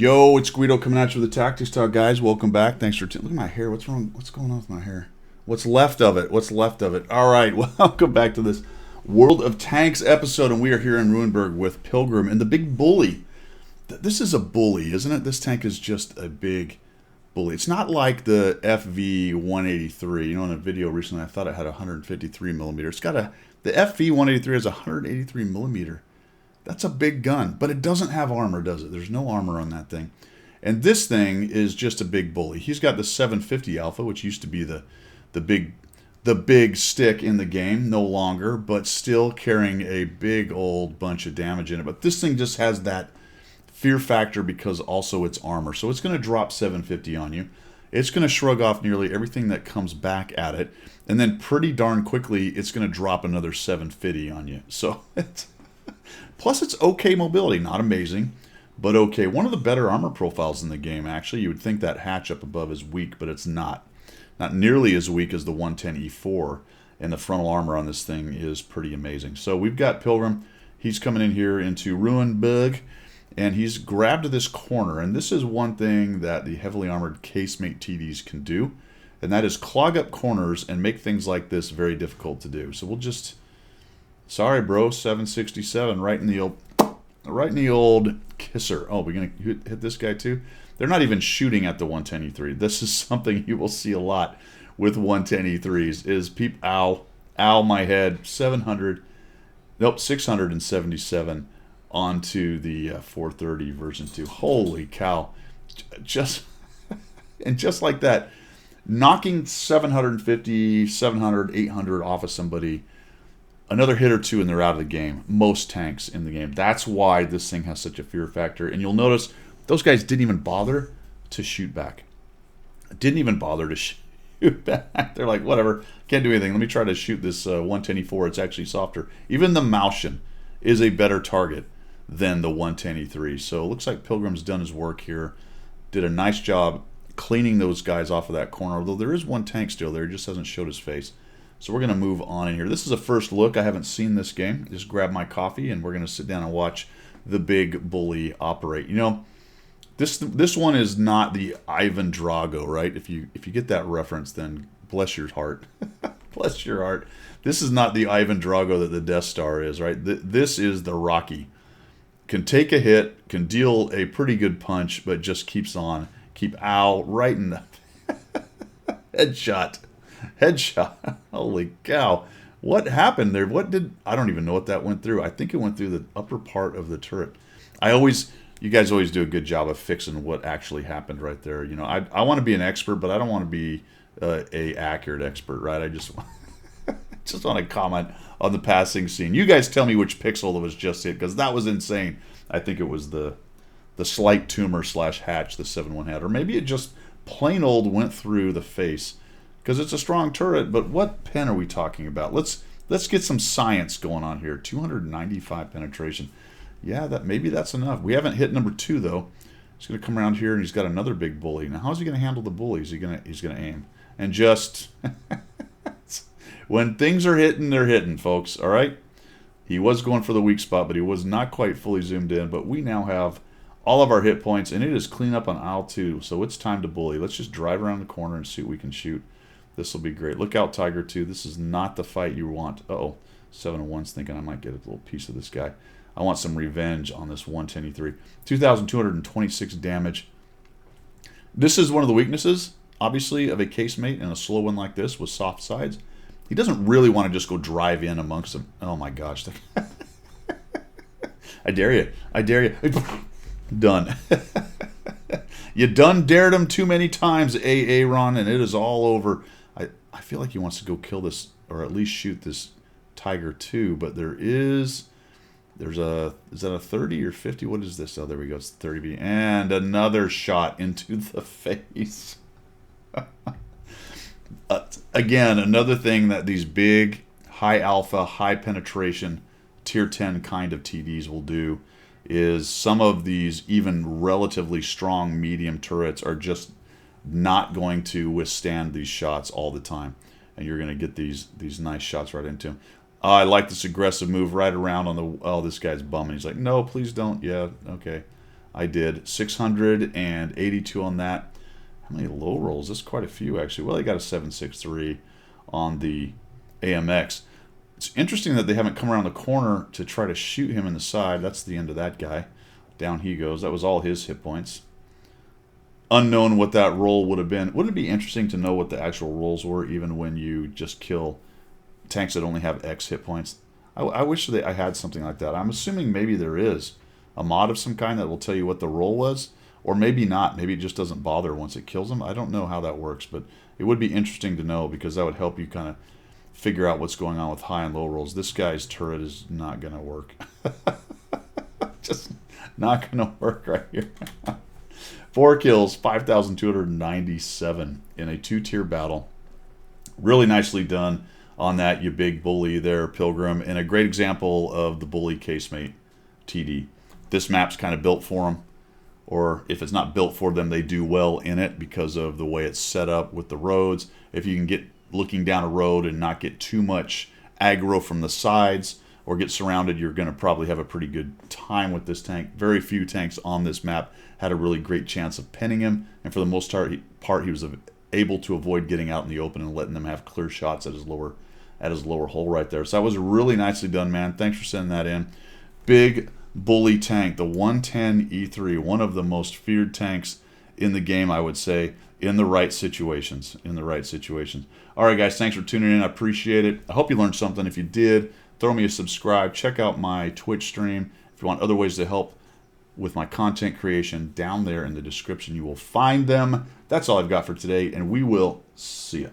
Yo, it's Guido coming at you with the Tactics Talk, guys. Welcome back. Thanks for look at my hair. What's wrong? What's going on with my hair? What's left of it? What's left of it? All right, welcome back to this World of Tanks episode, and we are here in Ruinberg with Pilgrim and the big bully. This is a bully, isn't it? This tank is just a big bully. It's not like the FV-183. You know, in a video recently, I thought it had 153 millimeter. It's got the FV-183 has 183 millimeter. That's a big gun, but it doesn't have armor, does it? There's no armor on that thing. And this thing is just a big bully. He's got the 750 Alpha, which used to be the big stick in the game, no longer, but still carrying a big old bunch of damage in it. But this thing just has that fear factor because also it's armor. So it's going to drop 750 on you. It's going to shrug off nearly everything that comes back at it. And then pretty darn quickly, it's going to drop another 750 on you. So it's... Plus, it's okay mobility. Not amazing, but okay. One of the better armor profiles in the game, actually. You would think that hatch up above is weak, but it's not. Not nearly as weak as the 110E4, and the frontal armor on this thing is pretty amazing. So we've got Pilgrim. He's coming in here into Ruinberg, and he's grabbed this corner. And this is one thing that the heavily armored casemate TDs can do, and that is clog up corners and make things like this very difficult to do. So we'll just... Sorry, bro. 767 right in the old kisser. Oh, we're gonna hit this guy too. They're not even shooting at the 110E3. This is something you will see a lot with 110E3s. Is ow, my head. 677 onto the 430 version 2. Holy cow! Just like that, knocking 750, 700, 800 off of somebody. Another hit or two and they're out of the game. Most tanks in the game. That's why this thing has such a fear factor. And you'll notice those guys didn't even bother to shoot back. Didn't even bother to shoot back. They're like, whatever, can't do anything. Let me try to shoot this 110E4. It's actually softer. Even the Mauschen is a better target than the 110E3. So it looks like Pilgrim's done his work here. Did a nice job cleaning those guys off of that corner. Although there is one tank still there. He just hasn't showed his face. So we're going to move on in here. This is a first look. I haven't seen this game. Just grab my coffee and we're going to sit down and watch the big bully operate. You know, this one is not the Ivan Drago, right? If you get that reference, then bless your heart. Bless your heart. This is not the Ivan Drago that the Death Star is, right? This is the Rocky. Can take a hit, can deal a pretty good punch, but just keeps on. Ow, right in the headshot. Headshot. Holy cow. What happened there? I don't even know what that went through. I think it went through the upper part of the turret. You guys always do a good job of fixing what actually happened right there. You know, I want to be an expert, but I don't want to be a accurate expert, right? I just want to comment on the passing scene. You guys tell me which pixel that was just hit, because that was insane. I think it was the slight tumor / hatch the 7-1 had, or maybe it just plain old went through the face. Because it's a strong turret, but what pen are we talking about? Let's get some science going on here. 295 penetration. Yeah, maybe that's enough. We haven't hit number 2 though. He's going to come around here and he's got another big bully. Now, how's he going to handle the bully? He's going to aim and just when things are hitting, they're hitting, folks. All right. He was going for the weak spot, but he was not quite fully zoomed in. But we now have all of our hit points, and it is clean up on aisle 2. So it's time to bully. Let's just drive around the corner and see what we can shoot. This will be great. Look out, Tiger 2. This is not the fight you want. Uh-oh. 701's thinking I might get a little piece of this guy. I want some revenge on this 110E3. 2,226 damage. This is one of the weaknesses, obviously, of a casemate and a slow one like this with soft sides. He doesn't really want to just go drive in amongst them. Oh, my gosh. I dare you. I dare you. Done. You done dared him too many times, Aaron, and it is all over. I feel like he wants to go kill this, or at least shoot this Tiger 2, but is that a 30 or 50? What is this? Oh, there we go. It's 30B. And another shot into the face. Again, another thing that these big, high alpha, high penetration, tier 10 kind of TDs will do is some of these even relatively strong medium turrets are just not going to withstand these shots all the time, and you're going to get these nice shots right into him. I like this aggressive move right around on the... Oh, this guy's bumming. He's like, no, please don't. Yeah, okay. I did 682 on that. How many low rolls? That's quite a few, actually. Well, they got a 763 on the AMX. It's interesting that they haven't come around the corner to try to shoot him in the side. That's the end of that guy. Down he goes. That was all his hit points. Unknown what that roll would have been. Wouldn't it be interesting to know what the actual rolls were, even when you just kill tanks that only have X hit points? I wish that I had something like that. I'm assuming maybe there is a mod of some kind that will tell you what the roll was, or maybe not. Maybe it just doesn't bother once it kills them. I don't know how that works, but it would be interesting to know, because that would help you kind of figure out what's going on with high and low rolls. This guy's turret is not going to work. Just not going to work right here. 4 kills, 5,297 in a 2-tier battle. Really nicely done on that, you big bully there, Pilgrim. And a great example of the bully casemate, TD. This map's kind of built for them. Or if it's not built for them, they do well in it because of the way it's set up with the roads. If you can get looking down a road and not get too much aggro from the sides or get surrounded, you're going to probably have a pretty good time with this tank. Very few tanks on this map had a really great chance of pinning him, and for the most part he was able to avoid getting out in the open and letting them have clear shots at his lower hole right there. So that was really nicely done, man. Thanks for sending that in. Big bully tank, the 110 E3, one of the most feared tanks in the game, I would say, in the right situations. All right, guys, thanks for tuning in. I appreciate it. I hope you learned something. If you did, throw me a subscribe. Check out my Twitch stream. If you want other ways to help with my content creation, down there in the description, you will find them. That's all I've got for today, and we will see you.